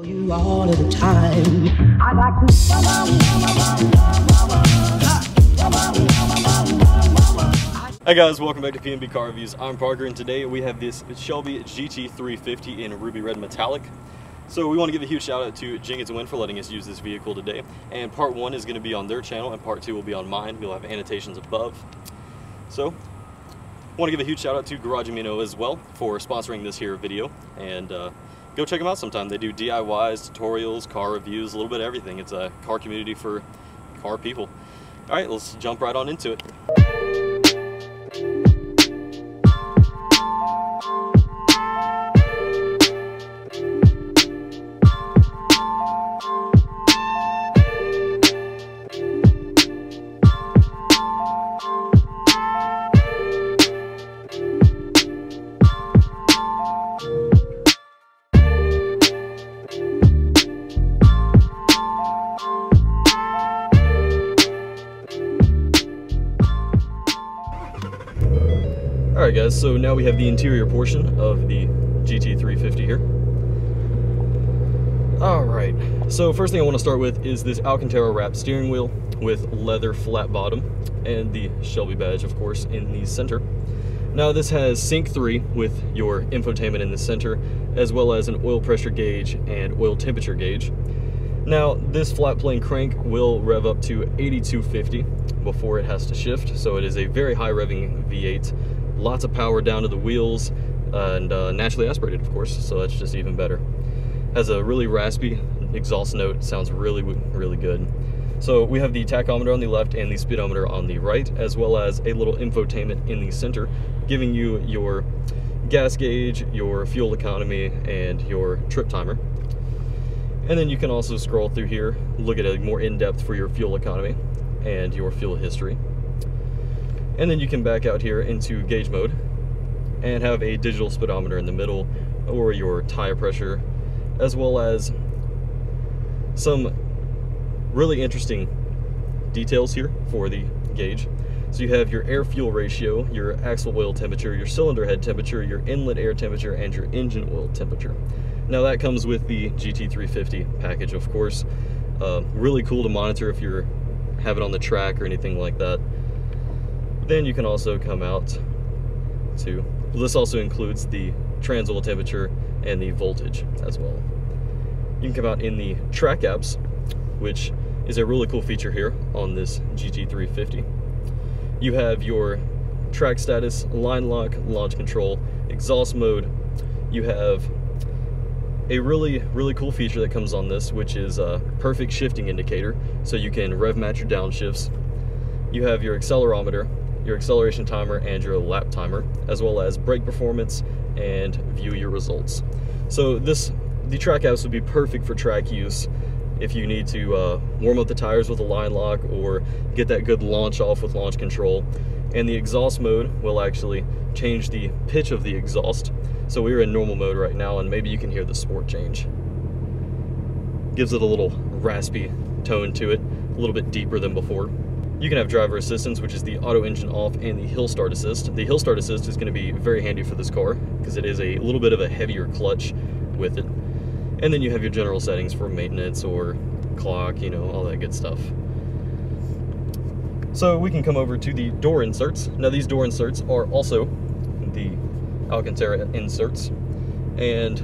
You all of the time. I'd like to. Hey guys, welcome back to PNB Car Reviews. I'm Parker, and today we have this Shelby Gt350 in ruby red metallic. So we want to give a huge shout out to Gt350 for letting us use this vehicle today. And part 1 is going to be on their channel, and part 2 will be on mine. We'll have annotations above. So I want to give a huge shout out to Garage Amino as well for sponsoring this here video. And go check them out sometime. They do DIYs, tutorials, car reviews, a little bit of everything. It's a car community for car people. All right, let's jump right on into it. Alright guys, so now we have the interior portion of the Gt350 here. Alright, so first thing I want to start with is this Alcantara wrapped steering wheel with leather flat bottom and the Shelby badge, of course, in the center. Now this has Sync 3 with your infotainment in the center, as well as an oil pressure gauge and oil temperature gauge. Now this flat plane crank will rev up to 8250 before it has to shift, so it is a very high revving V8. Lots of power down to the wheels, and naturally aspirated, of course, so that's just even better. Has a really raspy exhaust note, sounds really good. So we have the tachometer on the left and the speedometer on the right, as well as a little infotainment in the center, giving you your gas gauge, your fuel economy, and your trip timer. And then you can also scroll through here, look at it more in-depth for your fuel economy and your fuel history. And then you can back out here into gauge mode and have a digital speedometer in the middle, or your tire pressure, as well as some really interesting details here for the gauge. So you have your air-fuel ratio, your axle oil temperature, your cylinder head temperature, your inlet air temperature, and your engine oil temperature. Now that comes with the Gt350 package, of course. Really cool to monitor if you have it on the track or anything like that. Then you can also come out to, well, this also includes the trans oil temperature and the voltage as well. You can come out in the track apps, which is a really cool feature here on this Gt350. You have your track status, line lock, launch control, exhaust mode. You have a really cool feature that comes on this, which is a perfect shifting indicator, so you can rev match your downshifts. You have your accelerometer, your acceleration timer, and your lap timer, as well as brake performance and view your results. So the track apps would be perfect for track use if you need to warm up the tires with a line lock or get that good launch off with launch control. And the exhaust mode will actually change the pitch of the exhaust. So we're in normal mode right now, and maybe you can hear the sport change. Gives it a little raspy tone to it, a little bit deeper than before. You can have driver assistance, which is the auto engine off and the hill start assist. The hill start assist is going to be very handy for this car because it is a little bit of a heavier clutch with it. And then you have your general settings for maintenance or clock, you know, all that good stuff. So we can come over to the door inserts. Now these door inserts are also the Alcantara inserts, and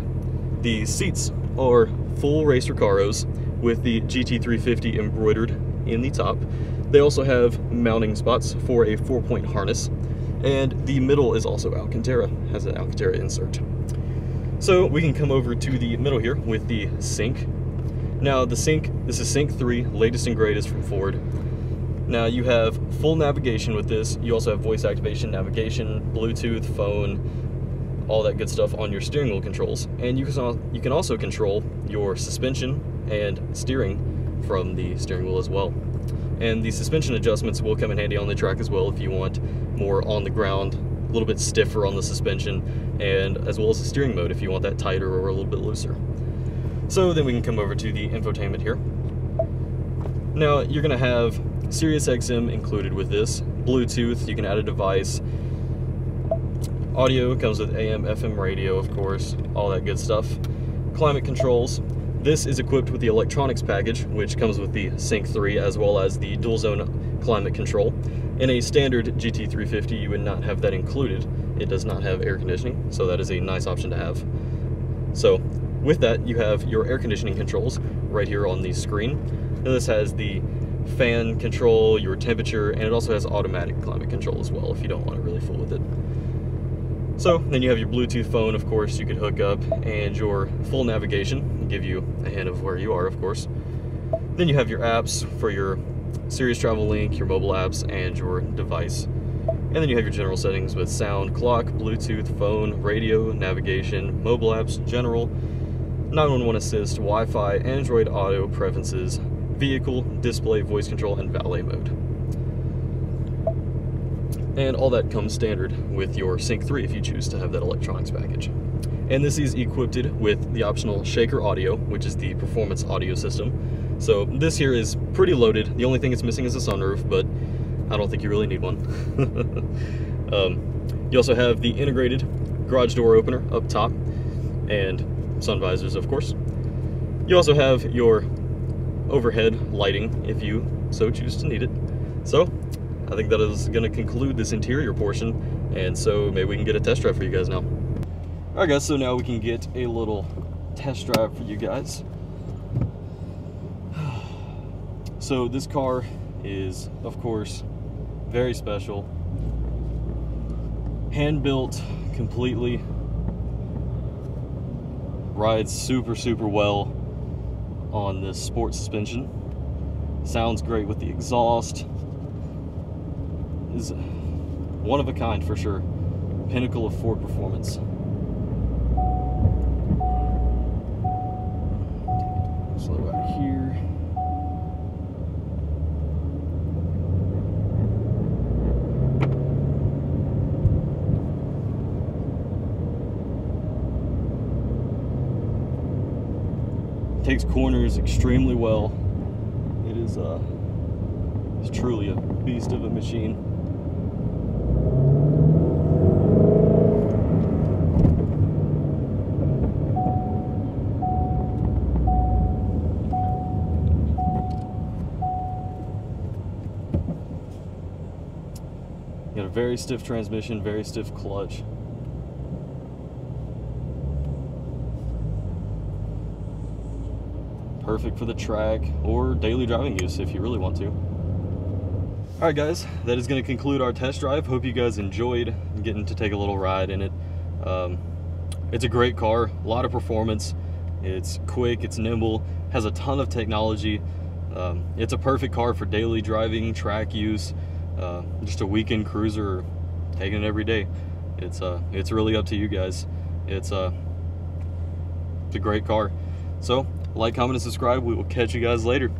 the seats are full racer Caros with the Gt350 embroidered in the top. They also have mounting spots for a 4-point harness, and the middle is also Alcantara, has an Alcantara insert. So we can come over to the middle here with the Sync. Now the Sync, this is Sync 3, latest and greatest from Ford. Now you have full navigation with this. You also have voice activation, navigation, Bluetooth, phone, all that good stuff on your steering wheel controls. And you can also control your suspension and steering from the steering wheel as well. And the suspension adjustments will come in handy on the track as well if you want more on the ground, a little bit stiffer on the suspension, and as well as the steering mode if you want that tighter or a little bit looser. So then we can come over to the infotainment here. Now you're going to have Sirius XM included with this, Bluetooth, you can add a device, Audio comes with AM, FM radio, of course, all that good stuff. Climate controls, This is equipped with the electronics package, which comes with the Sync 3 as well as the dual zone climate control. In a standard GT350, you would not have that included. It does not have air conditioning, so that is a nice option to have. So with that, you have your air conditioning controls right here on the screen. And this has the fan control, your temperature, and it also has automatic climate control as well if you don't want to really fool with it. So then you have your Bluetooth phone, of course, you could hook up, and your full navigation, give you a hint of where you are, of course. Then you have your apps for your Sirius Travel Link, your mobile apps, and your device. And then you have your general settings with sound, clock, Bluetooth, phone, radio, navigation, mobile apps, general, 911 assist, Wi-Fi, Android Auto, preferences, vehicle, display, voice control, and valet mode. And all that comes standard with your Sync 3 if you choose to have that electronics package. And this is equipped with the optional Shaker Audio, which is the performance audio system. So this here is pretty loaded. The only thing it's missing is a sunroof, but I don't think you really need one. You also have the integrated garage door opener up top and sun visors, of course. You also have your overhead lighting if you so choose to need it. So I think that is going to conclude this interior portion, and so maybe we can get a test drive for you guys now. Alright guys, so now we can get a little test drive for you guys. So this car is, of course, very special. Hand built completely. Rides super, super well on this sport suspension. Sounds great with the exhaust. Is one of a kind for sure. Pinnacle of Ford performance. Slow out here. Takes corners extremely well. It is it's truly a beast of a machine. Got a very stiff transmission, very stiff clutch. Perfect for the track or daily driving use if you really want to. Alright guys, that is going to conclude our test drive. Hope you guys enjoyed getting to take a little ride in it. It's a great car, a lot of performance. It's quick, it's nimble, has a ton of technology. It's a perfect car for daily driving, track use, just a weekend cruiser, taking it every day. It's really up to you guys. It's a great car. So, like, comment, and subscribe. We will catch you guys later.